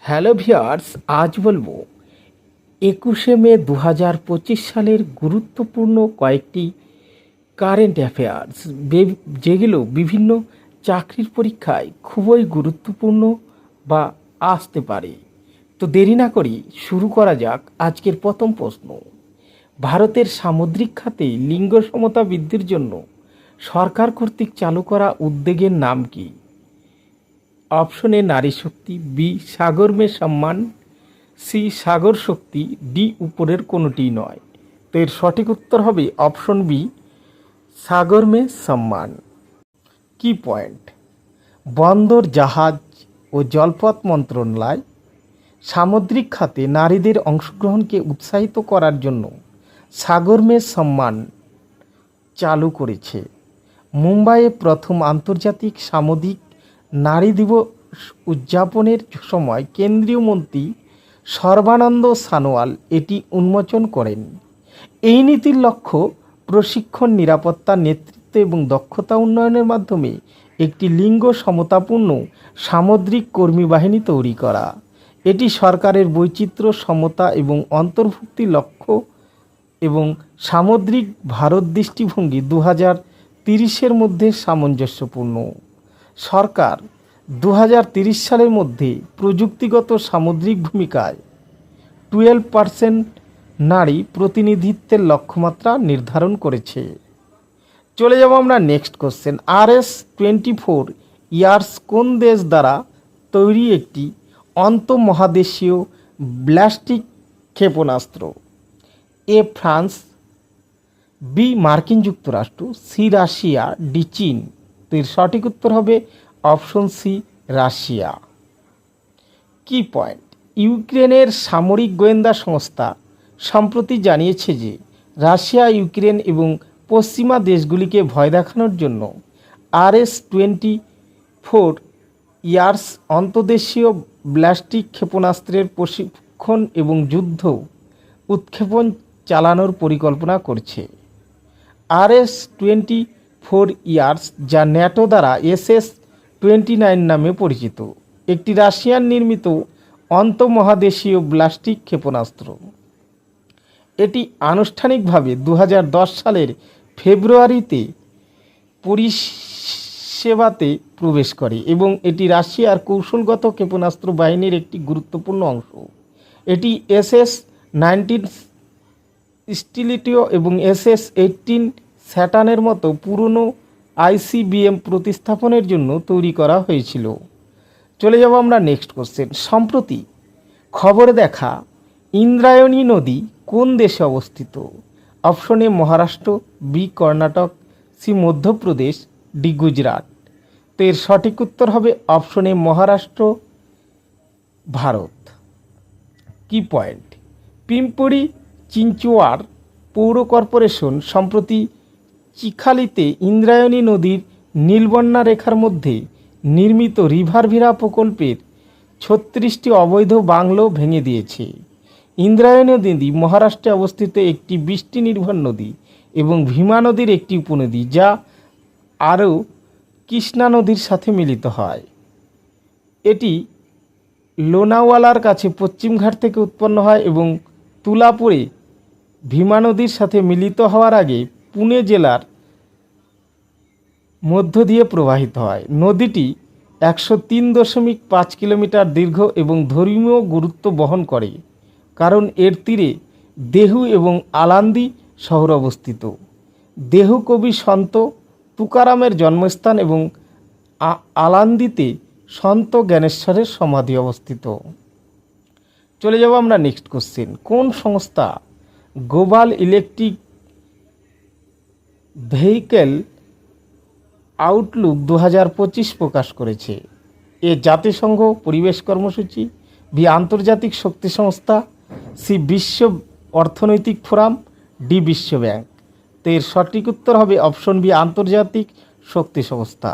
Hello viewers, আজ বলবো 21শে মে 2025 সালের গুরুত্বপূর্ণ কয়েকটি কারেন্ট অ্যাফেয়ার্স যেগুলো বিভিন্ন চাকরির পরীক্ষায় খুবই গুরুত্বপূর্ণ বা আসতে পারে। তো দেরি না করি শুরু করা যাক আজকের প্রথম প্রশ্ন। ভারতের সামুদ্রিক খাতে লিঙ্গ সমতা বৃদ্ধির জন্য সরকার কর্তৃক চালু করা উদ্যোগের নাম কি? অপশন এ নারী শক্তি, বি সাগর মে সম্মান, সি সাগর শক্তি, ডি উপরের কোনোটি নয়। তো এর সঠিক উত্তর হবে অপশন বি সাগর মে সম্মান। কি পয়েন্ট? বন্দর, জাহাজ ও জলপথ মন্ত্রণালয় সামুদ্রিক খাতে নারীদের অংশগ্রহণকে উৎসাহিত করার জন্য সাগর মে সম্মান চালু করেছে। মুম্বাইয়ে প্রথম আন্তর্জাতিক সামুদ্রিক নারী দিবস উদযাপনের সময় কেন্দ্রীয় মন্ত্রী সর্বানন্দ সোনোয়াল এটি উন্মোচন করেন। এই নীতির লক্ষ্য প্রশিক্ষণ, নিরাপত্তা, নেতৃত্ব এবং দক্ষতা উন্নয়নের মাধ্যমে একটি লিঙ্গ সমতাপূর্ণ সামুদ্রিক কর্মী বাহিনী তৈরি করা। এটি সরকারের বৈচিত্র্য, সমতা এবং অন্তর্ভুক্তি লক্ষ্য এবং সামুদ্রিক ভারত দৃষ্টিভঙ্গি 2030-এর মধ্যে সামঞ্জস্যপূর্ণ। সরকার 2030 সালের মধ্যে প্রযুক্তিগত সামুদ্রিক ভূমিকায় 12% নারী প্রতিনিধিত্বের লক্ষ্যমাত্রা নির্ধারণ করেছে। চলে যাব আমরা নেক্সট কোশ্চেন। RS-24 ইয়ার্স কোন দেশ দ্বারা তৈরি একটি আন্তঃমহাদেশীয় ব্যালিস্টিক ক্ষেপণাস্ত্র? এ ফ্রান্স, বি মার্কিন যুক্তরাষ্ট্র, সি রাশিয়া, ডি চীন। তো এর সঠিক উত্তর হবে অপশন সি রাশিয়া। কি পয়েন্ট? ইউক্রেনের সামরিক গোয়েন্দা সংস্থা সম্প্রতি জানিয়েছে যে রাশিয়া ইউক্রেন এবং পশ্চিমা দেশগুলিকে ভয় দেখানোর জন্য RS-24 ইয়ার্স অন্তর্দেশীয় ব্যালিস্টিক ক্ষেপণাস্ত্রের প্রশিক্ষণ এবং যুদ্ধ উৎক্ষেপণ চালানোর পরিকল্পনা করছে। RS-24 ইয়ার্স, যা ন্যাটো দ্বারা SS-29 নামে পরিচিত, একটি রাশিয়ান নির্মিত আন্তঃমহাদেশীয় ব্যালিস্টিক ক্ষেপণাস্ত্র। এটি আনুষ্ঠানিকভাবে 2010 সালের ফেব্রুয়ারিতে পরিষেবাতে প্রবেশ করে এবং এটি রাশিয়ার কৌশলগত ক্ষেপণাস্ত্র বাহিনীর একটি গুরুত্বপূর্ণ অংশ। এটি SS-19 স্টিলিটিও এবং SS-18 স্যাটার্নের মতো পুরনো ICBM প্রতিস্থাপনের জন্য তৈরি করা হয়েছিল। চলে যাব আমরা নেক্সট কোশ্চেন। সম্প্রতি খবরে দেখা ইন্দ্রায়ণী নদী কোন দেশে অবস্থিত? Option A Maharashtra, B Karnataka, C Madhya Pradesh, D Gujarat. তো এর সঠিক উত্তর হবে অপশন এ মহারাষ্ট্র, ভারত। কি পয়েন্ট? পিম্পরি চিঞ্চওয়াড় পৌর কর্পোরেশন সম্প্রতি চিখালিতে ইন্দ্রায়ণী নদীর নীলবন্যা রেখার মধ্যে নির্মিত রিভার প্রকল্পের 36টি অবৈধ বাংলো ভেঙে দিয়েছে। ইন্দ্রায়ণী নদী মহারাষ্ট্রে অবস্থিত একটি বৃষ্টি নির্ভর নদী এবং ভীমা নদীর একটি উপনদী, যা আরও কৃষ্ণা নদীর সাথে মিলিত হয়। এটি লোনাওয়ালার কাছে পশ্চিমঘাট থেকে উৎপন্ন হয় এবং তুলাপুরে ভীমা নদীর সাথে মিলিত হওয়ার আগে পুনে জেলার মধ্য দিয়ে প্রবাহিত হয়। নদীটি 103.5 কিলোমিটার দীর্ঘ এবং ধর্মীয় গুরুত্ব বহন করে কারণ এর তীরে দেহু এবং আলান্দি শহর অবস্থিত। দেহু কবি সন্ত তুকারামের জন্মস্থান এবং আলান্দিতে সন্ত জ্ঞানেশ্বরের সমাধি অবস্থিত। চলে যাব আমরা নেক্সট কোশ্চেন। কোন সংস্থা গ্লোবাল ইলেকট্রিক ভেহিকেল আউটলুক 2025 প্রকাশ করেছে? এ জাতিসংঘ পরিবেশ কর্মসূচি, বি আন্তর্জাতিক শক্তি সংস্থা, সি বিশ্ব অর্থনৈতিক ফোরাম, ডি বিশ্ব ব্যাংক। তো এর সঠিক উত্তর হবে অপশন বি আন্তর্জাতিক শক্তি সংস্থা।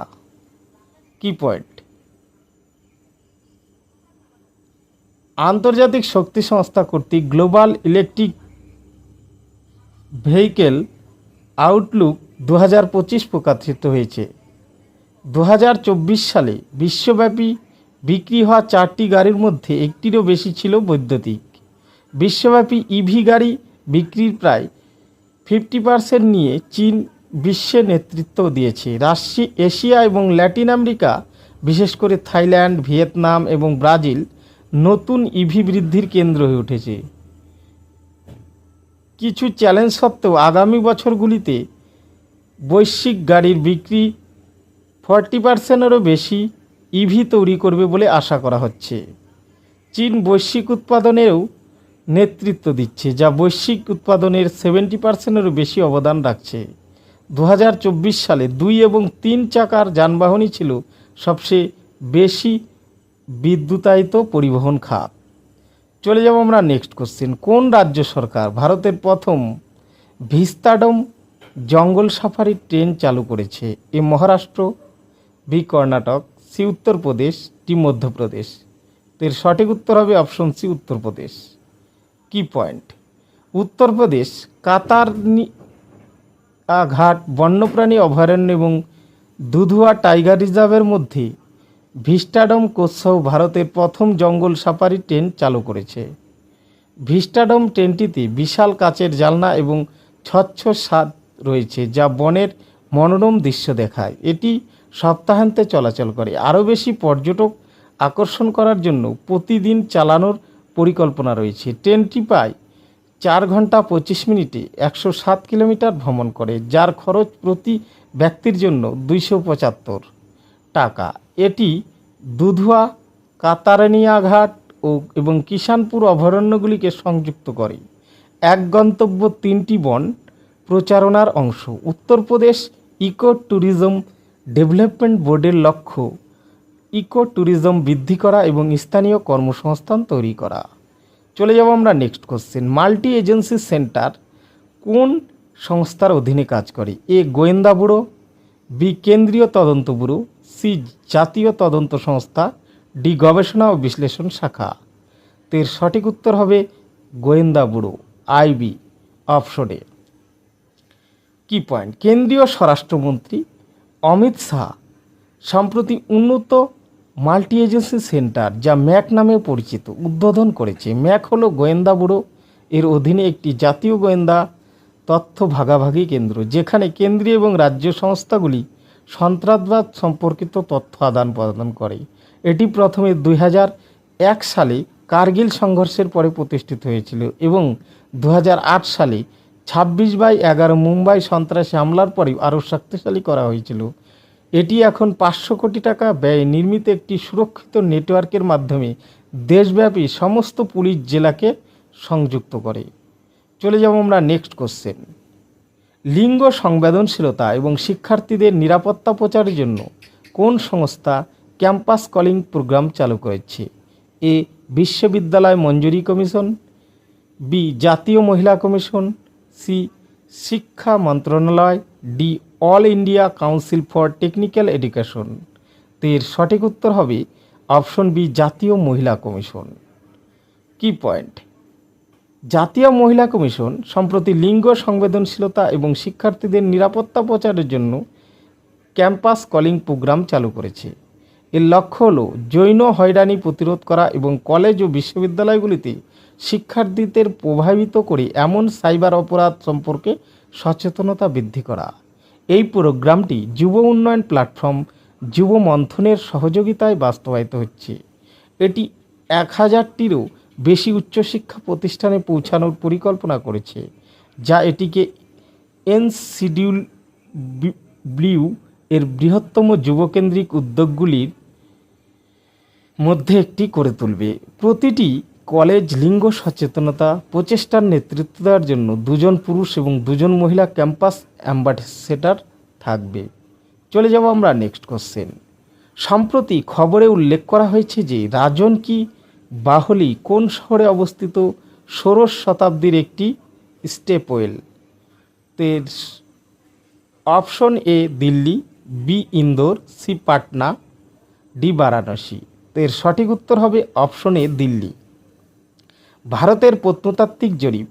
কি পয়েন্ট? আন্তর্জাতিক শক্তি সংস্থা কর্তৃক গ্লোবাল ইলেকট্রিক ভেহিকেল আউটলুক 2025 প্রকাশিত হয়েছে। 2024 সালে বিশ্বব্যাপী বিক্রি হওয়া 4টি গাড়ির মধ্যে একটিরও বেশি ছিল বৈদ্যুতিক। বিশ্বব্যাপী ইভি গাড়ি বিক্রির প্রায় 50% নিয়ে চীন বিশ্বে নেতৃত্ব দিয়েছে। এশিয়া এবং ল্যাটিন আমেরিকা, বিশেষ করে থাইল্যান্ড, ভিয়েতনাম এবং ব্রাজিল নতুন ইভি বৃদ্ধির কেন্দ্র হয়ে উঠেছে। কিছু চ্যালেঞ্জ সত্ত্বেও আগামী বছরগুলিতে বৈশ্বিক গাড়ির বিক্রি 40%-এরও বেশি ইভি তৈরি করবে বলে আশা করা হচ্ছে। চীন বৈশ্বিক উৎপাদনেও নেতৃত্ব দিচ্ছে, যা বৈশ্বিক উৎপাদনের 70%-এরও বেশি অবদান রাখছে। 2024 সালে 2 এবং 3 চাকার যানবাহনই ছিল সবচেয়ে বেশি বিদ্যুতায়িত পরিবহন খাত। চলে যাব আমরা নেক্সট কোশ্চেন। কোন রাজ্য সরকার ভারতের প্রথম ভিস্তাডোম জঙ্গল সাফারি ট্রেন চালু করেছে? A Maharashtra, B Karnataka, C Uttar Pradesh, D Madhya Pradesh. এর সঠিক উত্তর হবে অপশন সি, উত্তরপ্রদেশ। কি পয়েন্ট? উত্তরপ্রদেশ কাতারনিয়া ঘাট বন্যপ্রাণী অভয়ারণ্য এবং দুধুয়া টাইগার রিজার্ভের মধ্যে ভিস্টাডোম কোচসহ ভারতের প্রথম জঙ্গল সাফারি ট্রেন চালু করেছে। ভিস্টাডোম ট্রেনটিতে বিশাল কাচের জানলা এবং স্বচ্ছ ছাদ রয়েছে, যা বনের মনোরম দৃশ্য দেখায়। এটি সপ্তাহান্তে চলাচল করে। আরও বেশি পর্যটক আকর্ষণ করার জন্য প্রতিদিন চালানোর পরিকল্পনা রয়েছে। ট্রেনটি প্রায় 4 ঘন্টা 25 মিনিটে 107 কিলোমিটার ভ্রমণ করে, যার খরচ প্রতি ব্যক্তির জন্য 275 টাকা। এটি দুধুয়া, কাতারানিয়া ঘাট এবং কিষানপুর অভয়ারণ্যগুলিকে সংযুক্ত করে। এক গন্তব্য 3টি বন প্রচারণার অংশ। উত্তরপ্রদেশ ইকো ট্যুরিজম ডেভেলপমেন্ট বোর্ডের লক্ষ্য ইকো ট্যুরিজম বৃদ্ধি করা এবং স্থানীয় কর্মসংস্থান তৈরি করা। চলে যাব আমরা next question. Multi agency centre কোন সংস্থার অধীনে কাজ করে? এ গোয়েন্দা ব্যুরো, বি কেন্দ্রীয় তদন্ত ব্যুরো, সি জাতীয় তদন্ত সংস্থা, ডি গবেষণা ও বিশ্লেষণ শাখা। এর সঠিক উত্তর হবে গোয়েন্দা ব্যুরো, আইবি, অপশনে। কি পয়েন্ট? কেন্দ্রীয় স্বরাষ্ট্রমন্ত্রী অমিত শাহ সম্প্রতি উন্নত মাল্টি এজেন্সি সেন্টার, যা ম্যাক নামে পরিচিত, উদ্বোধন করেছে। ম্যাক হলো গোয়েন্দা ব্যুরো, এর অধীনে একটি জাতীয় গোয়েন্দা তথ্য ভাগাভাগি কেন্দ্র, যেখানে কেন্দ্রীয় এবং রাজ্য সংস্থাগুলি সন্ত্রাসবাদ সম্পর্কিত তথ্য আদান প্রদান করে। এটি প্রথমে 2001 সালে কার্গিল সংঘর্ষের পরে প্রতিষ্ঠিত হয়েছিল এবং 2008 সালে 26/11 মুম্বাই সন্ত্রাসী হামলার পরে আরও শক্তিশালী করা হয়েছিল। এটি এখন 500 কোটি টাকা ব্যয়ে নির্মিত একটি সুরক্ষিত নেটওয়ার্কের মাধ্যমে দেশব্যাপী সমস্ত পুলিশ জেলাকে সংযুক্ত করে। চলে যাব আমরা নেক্সট কোশ্চেন। লিঙ্গ সংবেদনশীলতা এবং শিক্ষার্থীদের নিরাপত্তা প্রচারের জন্য কোন সংস্থা ক্যাম্পাস কলিং প্রোগ্রাম চালু করেছে? এ বিশ্ববিদ্যালয় মঞ্জুরি কমিশন, বি জাতীয় মহিলা কমিশন, সি শিক্ষা মন্ত্রণালয়, D all India council for technical education. এর সঠিক উত্তর হবে অপশন বি, জাতীয় মহিলা কমিশন। কি পয়েন্ট? জাতীয় মহিলা কমিশন সম্প্রতি লিঙ্গ সংবেদনশীলতা এবং শিক্ষার্থীদের নিরাপত্তা প্রচারের জন্য ক্যাম্পাস কলিং প্রোগ্রাম চালু করেছে। এর লক্ষ্য হল যৌন হয়রানি প্রতিরোধ করা এবং কলেজ ও বিশ্ববিদ্যালয়গুলিতে শিক্ষার্থীদের প্রভাবিত করে এমন সাইবার অপরাধ সম্পর্কে সচেতনতা বৃদ্ধি করা। এই প্রোগ্রামটি যুব উন্নয়ন প্ল্যাটফর্ম যুব মন্থনের সহযোগিতায় বাস্তবায়িত হচ্ছে। এটি 1000টিরও বেশি উচ্চশিক্ষা প্রতিষ্ঠানে পৌঁছানোর পরিকল্পনা করেছে, যা এটিকে NCW এর বৃহত্তম যুবকেন্দ্রিক উদ্যোগগুলির মধ্যে একটি করে তুলবে। প্রতিটি কলেজ লিঙ্গ সচেতনতা প্রচেষ্টার নেতৃত্ব দেওয়ার জন্য 2 জন পুরুষ এবং 2 জন মহিলা ক্যাম্পাস অ্যাম্বাসেডর থাকবে। চলে যাব আমরা নেক্সট কোশ্চেন। সম্প্রতি খবরে উল্লেখ করা হয়েছে যে রাজন কি বাহলি কোন শহরে অবস্থিত ষোড়শ শতাব্দীর একটি স্টেপওয়েল? এর option A Delhi, B Indore, C Patna, D Varanasi. এর সঠিক উত্তর হবে অপশন এ দিল্লি। ভারতের প্রত্নতাত্ত্বিক জরিপ,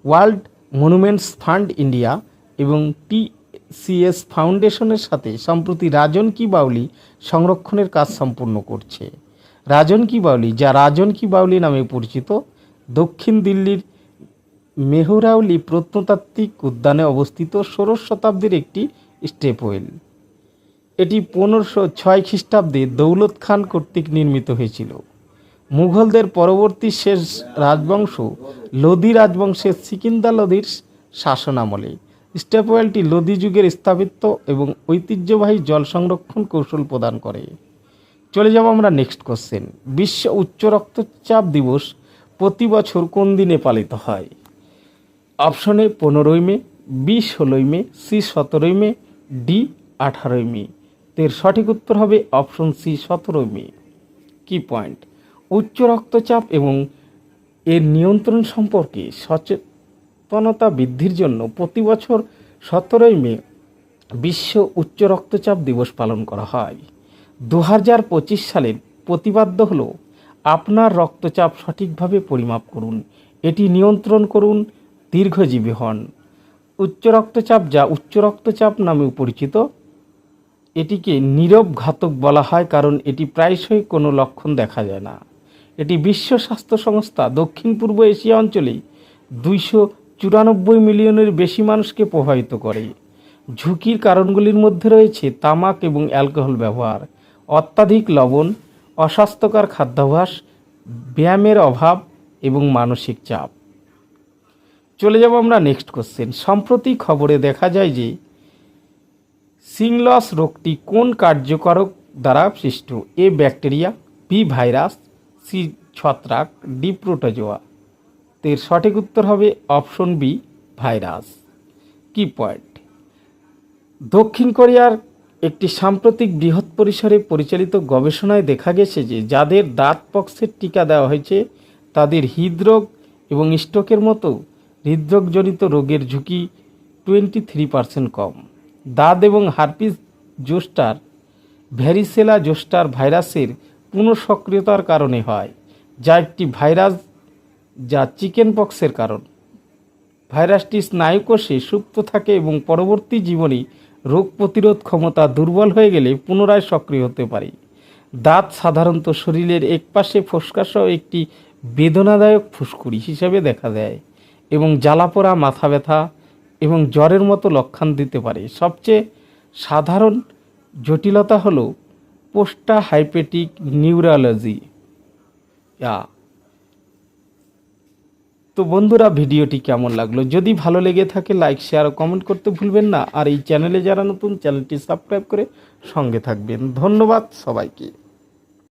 ওয়ার্ল্ড মনুমেন্টস ফান্ড ইন্ডিয়া এবং TCS ফাউন্ডেশনের সাথে সম্প্রতি রাজন কি বাউলি সংরক্ষণের কাজ সম্পূর্ণ করছে। রাজন কি বাউলি, যা রাজন কি বাউলি নামে পরিচিত, দক্ষিণ দিল্লির মেহরাউলি প্রত্নতাত্ত্বিক উদ্যানে অবস্থিত ১৬শ শতাব্দীর একটি স্টেপওয়েল। এটি ১৫০৬ খ্রিস্টাব্দে দৌলত খান কর্তৃক নির্মিত হয়েছিল। মুঘলদের পরবর্তী শেষ রাজবংশ লোদি রাজবংশের সিকিন্দা লোদির শাসনামলে স্টেপওয়েলটি লোদি যুগের স্থাপিত এবং ঐতিহ্যবাহী জল সংরক্ষণ কৌশল প্রদান করে। চলে যাব আমরা নেক্সট কোশ্চেন। বিশ্ব উচ্চ রক্তচাপ দিবস প্রতি বছর কোন দিনে পালিত হয়? অপশনে ১৫ই মে, বি ১৬ই মে, সি ১৭ই মে, ডি ১৮ই মে। এর সঠিক উত্তর হবে অপশন সি ১৭ই মে। কি পয়েন্ট? উচ্চ রক্তচাপ এবং এর নিয়ন্ত্রণ সম্পর্কে সচেতনতা বৃদ্ধির জন্য প্রতি বছর ১৭ই মে বিশ্ব উচ্চ রক্তচাপ দিবস পালন করা হয়। ২০২৫ সালের প্রতিপাদ্য হলো আপনার রক্তচাপ সঠিকভাবে পরিমাপ করুন, এটি নিয়ন্ত্রণ করুন, দীর্ঘজীবী হন। উচ্চ রক্তচাপ, যা উচ্চ রক্তচাপ নামেও পরিচিত, এটিকে নীরব ঘাতক বলা হয় কারণ এটি প্রায়শই কোনো লক্ষণ দেখা যায় না। এটি বিশ্ব স্বাস্থ্য সংস্থা দক্ষিণ পূর্ব এশিয়া অঞ্চলে ২৯৪ মিলিয়নের বেশি মানুষকে প্রভাবিত করে। ঝুঁকির কারণগুলির মধ্যে রয়েছে তামাক এবং অ্যালকোহল ব্যবহার, অত্যাধিক লবণ, অস্বাস্থ্যকর খাদ্যাভ্যাস, ব্যায়ামের অভাব এবং মানসিক চাপ। চলে যাব আমরা নেক্সট কোশ্চেন। সম্প্রতি খবরে দেখা যায় যে সিংলস রোগটি কোন কার্যকারক দ্বারা সৃষ্ট? এ ব্যাকটেরিয়া, বি ভাইরাস, সি ছত্রাক, ডি প্রোটোজোয়া। এর সঠিক উত্তর হবে অপশন বি ভাইরাস। কি পয়েন্ট? দক্ষিণ কোরিয়ার একটি সাম্প্রতিক বৃহৎ পরিসরে পরিচালিত গবেষণায় দেখা গেছে যে যাদের দাঁত পক্সের টিকা দেওয়া হয়েছে তাদের হৃদরোগ এবং স্ট্রোকের মতো হৃদরোগজনিত রোগের ঝুঁকি 23% কম। দাঁত এবং হার্পিস জোস্টার, ভ্যারিসেলা জোস্টার ভাইরাসের পুনঃসক্রিয়তার কারণে হয়, যা একটি ভাইরাস যা চিকেন পক্সের কারণ। ভাইরাসটি স্নায়ুকোষে সুপ্ত থাকে এবং পরবর্তী জীবনে রোগ প্রতিরোধ ক্ষমতা দুর্বল হয়ে গেলে পুনরায় সক্রিয় হতে পারে। দাঁত সাধারণত শরীরের একপাশে ফোসকাসহ একটি বেদনাদায়ক ফুসকুড়ি হিসেবে দেখা দেয় এবং জ্বালাপোড়া, মাথা ব্যথা এবং জ্বরের মতো লক্ষণ দিতে পারে। সবচেয়ে সাধারণ জটিলতা হল পোস্টাহাইপেটিক নিউরোলজি। তো বন্ধুরা, ভিডিওটি কেমন লাগলো? যদি ভালো লেগে থাকে লাইক, শেয়ার ও কমেন্ট করতে ভুলবেন না। আর এই চ্যানেলে যারা নতুন, চ্যানেলটি সাবস্ক্রাইব করে সঙ্গে থাকবেন। ধন্যবাদ সবাইকে।